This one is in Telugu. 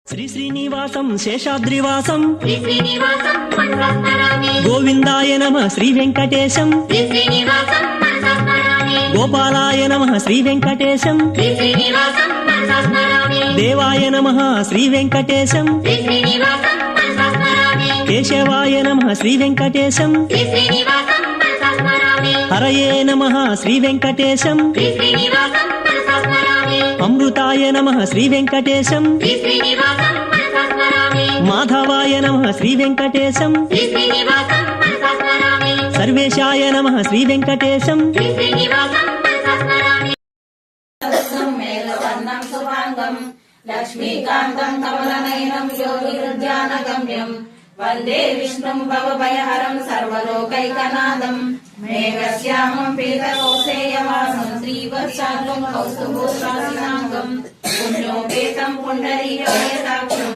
శ్రీ శ్రీనివాసం శేషాద్రివాసం గోవిందాయ నమ శ్రీ వెంకటేశం గోపాలాయ నమ శ్రీ వెంకటేశం దేవాయ నమ శ్రీ వెంకటేశం కేశవాయ నమ శ్రీ వెంకటేశం హరయే నమ శ్రీ వెంకటేశం అమృతాయ నమ శ్రీ వెంకటేశం మాధవాయ నమ శ్రీ వెంకటేశం సర్వేశాయ నమ శ్రీ వెంకటేశం లక్ష్మీకాంతం కమలనయనం యోగిహృద్యానగమ్యం వందే విష్ణుం భవభయహరం సర్వలోకైకనాథం మేఘశ్యామం పీతకౌసేయవాసం శ్రీవత్సాంగం కౌస్తుభోషాసినాంగం పుణ్యోపేతం పుండరీకమయతా